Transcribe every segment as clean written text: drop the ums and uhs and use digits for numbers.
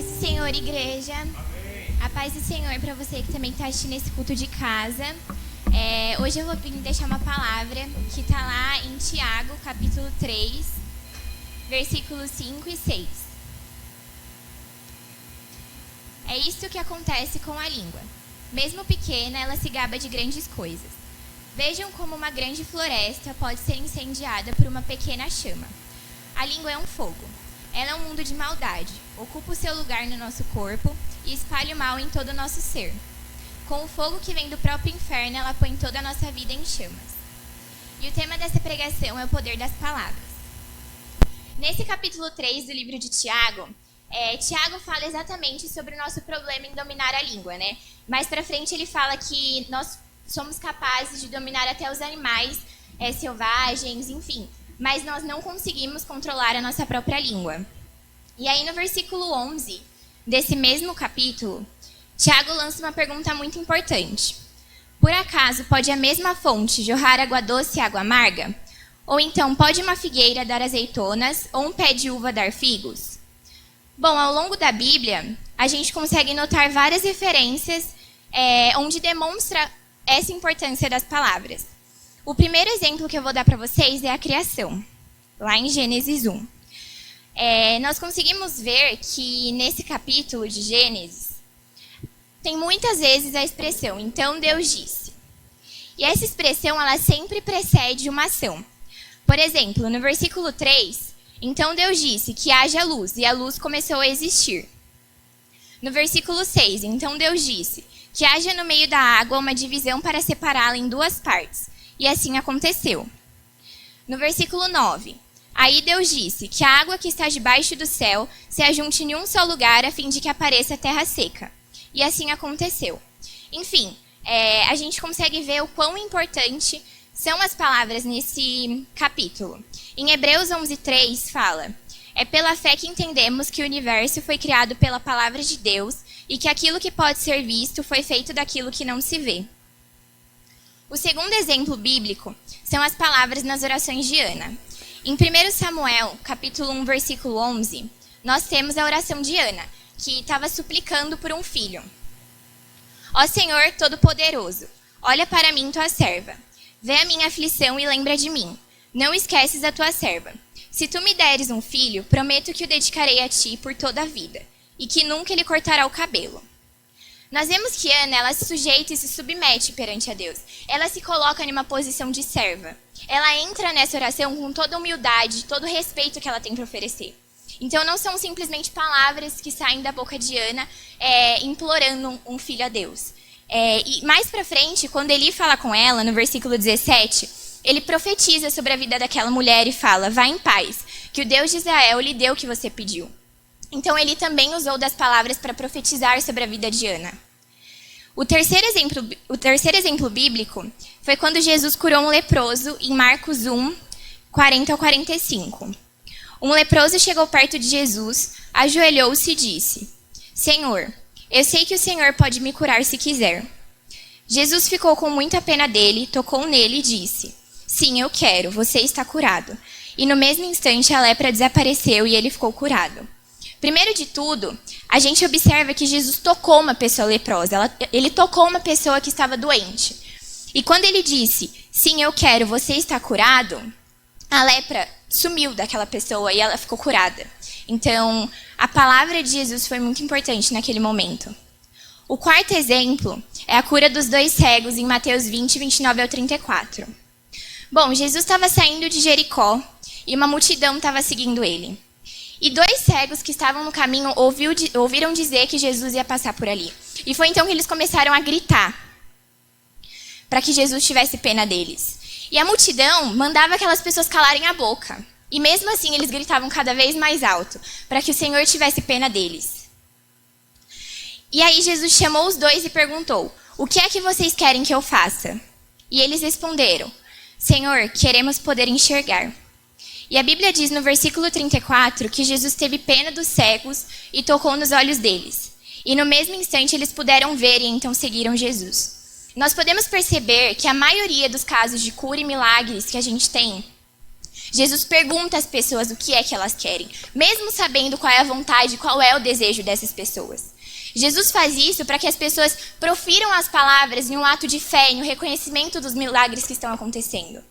do Senhor, igreja. Amém. A paz do Senhor para você que também está assistindo esse culto de casa. Hoje eu vou vir deixar uma palavra que está lá em Tiago, capítulo 3, versículos 5 e 6. É isso que acontece com a língua. Mesmo pequena, ela se gaba de grandes coisas. Vejam como uma grande floresta pode ser incendiada por uma pequena chama. A língua é um fogo. Ela é um mundo de maldade. Ocupa o seu lugar no nosso corpo e espalha o mal em todo o nosso ser. Com o fogo que vem do próprio inferno, ela põe toda a nossa vida em chamas. E o tema dessa pregação é o poder das palavras. Nesse capítulo 3 do livro de Tiago, Tiago fala exatamente sobre o nosso problema em dominar a língua, né? Mais pra frente ele fala que nós somos capazes de dominar até os animais selvagens, enfim. Mas nós não conseguimos controlar a nossa própria língua. E aí no versículo 11 desse mesmo capítulo, Tiago lança uma pergunta muito importante. Por acaso pode a mesma fonte jorrar água doce e água amarga? Ou então pode uma figueira dar azeitonas ou um pé de uva dar figos? Bom, ao longo da Bíblia, a gente consegue notar várias referências onde demonstra essa importância das palavras. O primeiro exemplo que eu vou dar para vocês é a criação, lá em Gênesis 1. Nós conseguimos ver que nesse capítulo de Gênesis, tem muitas vezes a expressão, então Deus disse. E essa expressão, ela sempre precede uma ação. Por exemplo, no versículo 3, então Deus disse que haja luz, e a luz começou a existir. No versículo 6, então Deus disse que haja no meio da água uma divisão para separá-la em duas partes. E assim aconteceu. No versículo 9, aí Deus disse que a água que está debaixo do céu se ajunte em um só lugar a fim de que apareça a terra seca. E assim aconteceu. Enfim, a gente consegue ver o quão importante são as palavras nesse capítulo. Em Hebreus 11:3 fala: é pela fé que entendemos que o universo foi criado pela palavra de Deus e que aquilo que pode ser visto foi feito daquilo que não se vê. O segundo exemplo bíblico são as palavras nas orações de Ana. Em 1 Samuel, capítulo 1, versículo 11, nós temos a oração de Ana, que estava suplicando por um filho. Ó Senhor Todo-Poderoso, olha para mim, tua serva. Vê a minha aflição e lembra de mim. Não esqueces a tua serva. Se tu me deres um filho, prometo que o dedicarei a ti por toda a vida, e que nunca ele cortará o cabelo. Nós vemos que Ana, ela se sujeita e se submete perante a Deus. Ela se coloca em uma posição de serva. Ela entra nessa oração com toda a humildade, todo o respeito que ela tem para oferecer. Então não são simplesmente palavras que saem da boca de Ana implorando um filho a Deus. E mais para frente, quando Eli fala com ela, no versículo 17, ele profetiza sobre a vida daquela mulher e fala: vá em paz, que o Deus de Israel lhe deu o que você pediu. Então, ele também usou das palavras para profetizar sobre a vida de Ana. O terceiro exemplo bíblico foi quando Jesus curou um leproso em Marcos 1, 40 ao 45. Um leproso chegou perto de Jesus, ajoelhou-se e disse: Senhor, eu sei que o Senhor pode me curar se quiser. Jesus ficou com muita pena dele, tocou nele e disse: Sim, eu quero, você está curado. E no mesmo instante a lepra desapareceu e ele ficou curado. Primeiro de tudo, a gente observa que Jesus tocou uma pessoa leprosa. Ele tocou uma pessoa que estava doente. E quando ele disse, sim, eu quero, você está curado, a lepra sumiu daquela pessoa e ela ficou curada. Então, a palavra de Jesus foi muito importante naquele momento. O quarto exemplo é a cura dos 2 cegos em Mateus 20, 29 ao 34. Bom, Jesus estava saindo de Jericó e uma multidão estava seguindo ele. E 2 cegos que estavam no caminho ouviram dizer que Jesus ia passar por ali. E foi então que eles começaram a gritar para que Jesus tivesse pena deles. E a multidão mandava aquelas pessoas calarem a boca. E mesmo assim eles gritavam cada vez mais alto para que o Senhor tivesse pena deles. E aí Jesus chamou os 2 e perguntou: o que é que vocês querem que eu faça? E eles responderam: Senhor, queremos poder enxergar. E a Bíblia diz no versículo 34 que Jesus teve pena dos cegos e tocou nos olhos deles. E no mesmo instante eles puderam ver e então seguiram Jesus. Nós podemos perceber que a maioria dos casos de cura e milagres que a gente tem Jesus pergunta às pessoas o que é que elas querem, mesmo sabendo qual é a vontade, qual é o desejo dessas pessoas. Jesus faz isso para que as pessoas profiram as palavras em um ato de fé, em um reconhecimento dos milagres que estão acontecendo.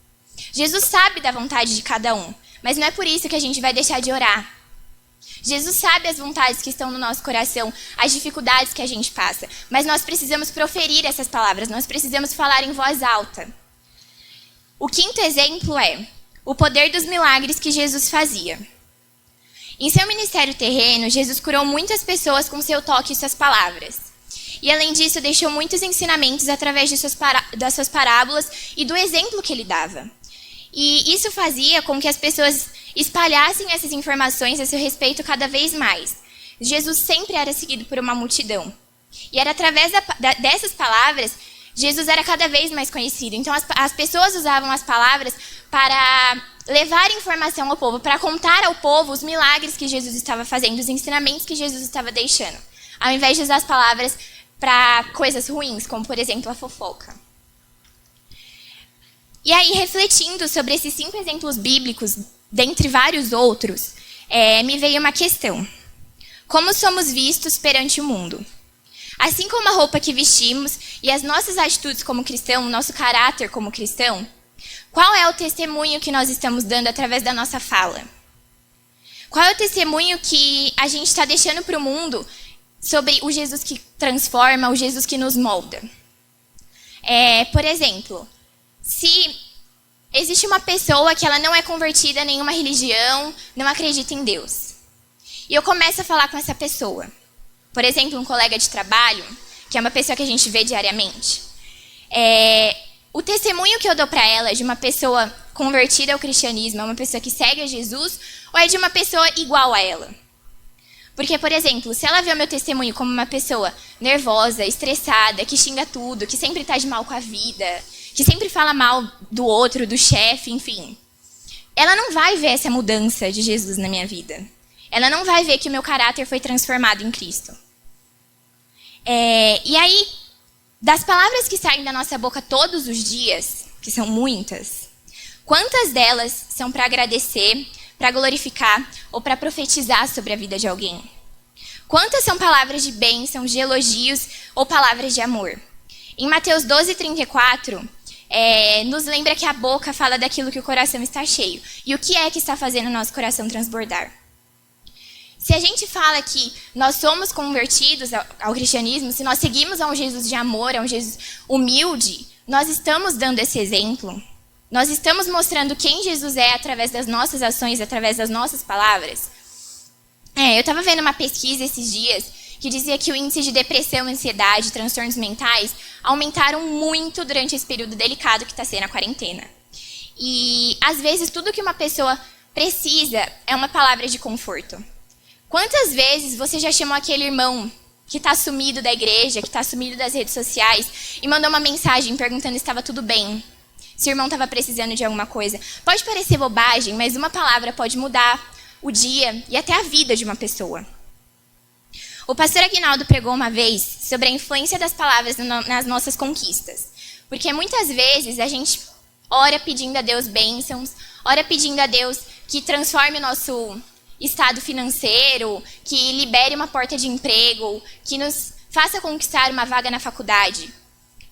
Jesus sabe da vontade de cada um, mas não é por isso que a gente vai deixar de orar. Jesus sabe as vontades que estão no nosso coração, as dificuldades que a gente passa, mas nós precisamos proferir essas palavras, nós precisamos falar em voz alta. O quinto exemplo é o poder dos milagres que Jesus fazia. Em seu ministério terreno, Jesus curou muitas pessoas com seu toque e suas palavras. E além disso, deixou muitos ensinamentos através de das suas parábolas e do exemplo que ele dava. E isso fazia com que as pessoas espalhassem essas informações a seu respeito cada vez mais. Jesus sempre era seguido por uma multidão. E era através dessas palavras, Jesus era cada vez mais conhecido. Então as pessoas usavam as palavras para levar informação ao povo, para contar ao povo os milagres que Jesus estava fazendo, os ensinamentos que Jesus estava deixando, ao invés de usar as palavras para coisas ruins, como, por exemplo, a fofoca. E aí, refletindo sobre esses 5 exemplos bíblicos, dentre vários outros, me veio uma questão. Como somos vistos perante o mundo? Assim como a roupa que vestimos e as nossas atitudes como cristão, o nosso caráter como cristão, qual é o testemunho que nós estamos dando através da nossa fala? Qual é o testemunho que a gente está deixando para o mundo sobre o Jesus que transforma, o Jesus que nos molda? Por exemplo, se existe uma pessoa que ela não é convertida a nenhuma religião, não acredita em Deus, e eu começo a falar com essa pessoa, por exemplo, um colega de trabalho, que é uma pessoa que a gente vê diariamente, o testemunho que eu dou para ela é de uma pessoa convertida ao cristianismo, é uma pessoa que segue a Jesus, ou é de uma pessoa igual a ela? Porque, por exemplo, se ela vê o meu testemunho como uma pessoa nervosa, estressada, que xinga tudo, que sempre está de mal com a vida, que sempre fala mal do outro, do chefe, enfim, ela não vai ver essa mudança de Jesus na minha vida. Ela não vai ver que o meu caráter foi transformado em Cristo. E aí, das palavras que saem da nossa boca todos os dias, que são muitas, quantas delas são para agradecer, para glorificar ou para profetizar sobre a vida de alguém? Quantas são palavras de bênção, de elogios ou palavras de amor? Em Mateus 12:34, nos lembra que a boca fala daquilo que o coração está cheio. E o que é que está fazendo o nosso coração transbordar? Se a gente fala que nós somos convertidos ao cristianismo, se nós seguimos a um Jesus de amor, a um Jesus humilde, nós estamos dando esse exemplo. Nós estamos mostrando quem Jesus é através das nossas ações, através das nossas palavras. Eu estava vendo uma pesquisa esses dias que dizia que o índice de depressão, ansiedade, transtornos mentais aumentaram muito durante esse período delicado que está sendo a quarentena. E, às vezes, tudo que uma pessoa precisa é uma palavra de conforto. Quantas vezes você já chamou aquele irmão que está sumido da igreja, que está sumido das redes sociais, e mandou uma mensagem perguntando se estava tudo bem, se o irmão estava precisando de alguma coisa? Pode parecer bobagem, mas uma palavra pode mudar o dia e até a vida de uma pessoa. O pastor Aguinaldo pregou uma vez sobre a influência das palavras nas nossas conquistas. Porque muitas vezes a gente ora pedindo a Deus bênçãos, ora pedindo a Deus que transforme o nosso estado financeiro, que libere uma porta de emprego, que nos faça conquistar uma vaga na faculdade.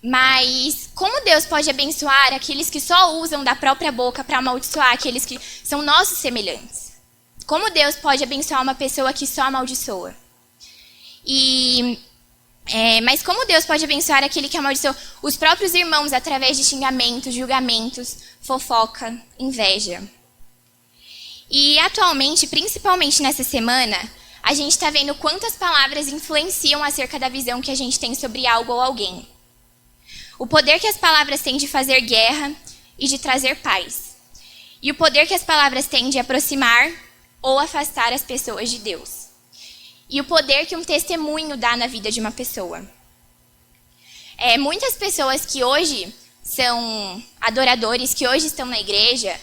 Mas como Deus pode abençoar aqueles que só usam da própria boca para amaldiçoar aqueles que são nossos semelhantes? Como Deus pode abençoar uma pessoa que só amaldiçoa? Mas como Deus pode abençoar aquele que amaldiçoa os próprios irmãos através de xingamentos, julgamentos, fofoca, inveja? E atualmente, principalmente nessa semana, a gente está vendo quantas palavras influenciam acerca da visão que a gente tem sobre algo ou alguém. O poder que as palavras têm de fazer guerra e de trazer paz. E o poder que as palavras têm de aproximar ou afastar as pessoas de Deus. E o poder que um testemunho dá na vida de uma pessoa. Muitas pessoas que hoje são adoradores, que hoje estão na igreja,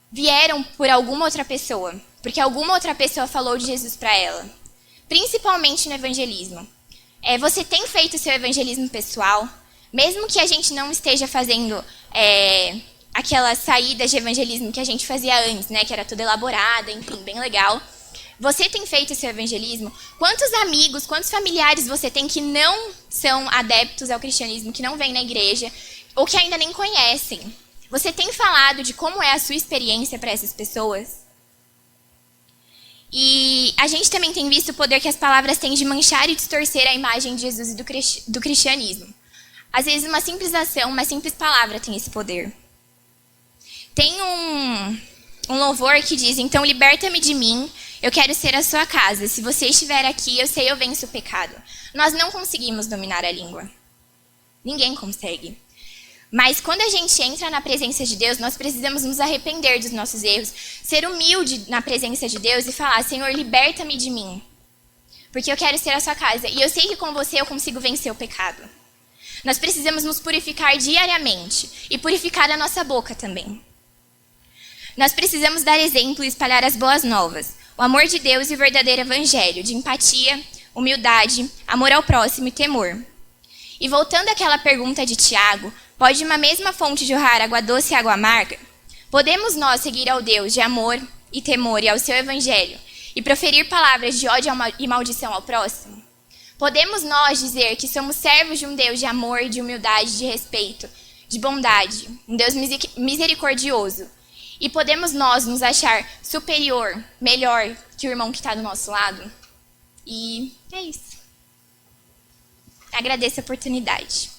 vieram por alguma outra pessoa, porque alguma outra pessoa falou de Jesus para ela, principalmente no evangelismo. Você tem feito seu evangelismo pessoal, mesmo que a gente não esteja fazendo aquelas saídas de evangelismo que a gente fazia antes, né? Que era toda elaborada, enfim, bem legal. Você tem feito esse evangelismo? Quantos amigos, quantos familiares você tem que não são adeptos ao cristianismo, que não vêm na igreja, ou que ainda nem conhecem? Você tem falado de como é a sua experiência para essas pessoas? E a gente também tem visto o poder que as palavras têm de manchar e distorcer a imagem de Jesus e do cristianismo. Às vezes uma simples ação, uma simples palavra tem esse poder. Tem um louvor que diz: então liberta-me de mim, eu quero ser a sua casa. Se você estiver aqui, eu sei, eu venço o pecado. Nós não conseguimos dominar a língua. Ninguém consegue. Mas quando a gente entra na presença de Deus, nós precisamos nos arrepender dos nossos erros, ser humilde na presença de Deus e falar: Senhor, liberta-me de mim, porque eu quero ser a sua casa. E eu sei que com você eu consigo vencer o pecado. Nós precisamos nos purificar diariamente e purificar a nossa boca também. Nós precisamos dar exemplo e espalhar as boas novas, o amor de Deus e o verdadeiro evangelho, de empatia, humildade, amor ao próximo e temor. E voltando àquela pergunta de Tiago, pode uma mesma fonte jorrar água doce e água amarga? Podemos nós seguir ao Deus de amor e temor e ao seu evangelho e proferir palavras de ódio e maldição ao próximo? Podemos nós dizer que somos servos de um Deus de amor, de humildade, de respeito, de bondade, um Deus misericordioso? E podemos nós nos achar superior, melhor que o irmão que está do nosso lado? E é isso. Agradeço a oportunidade.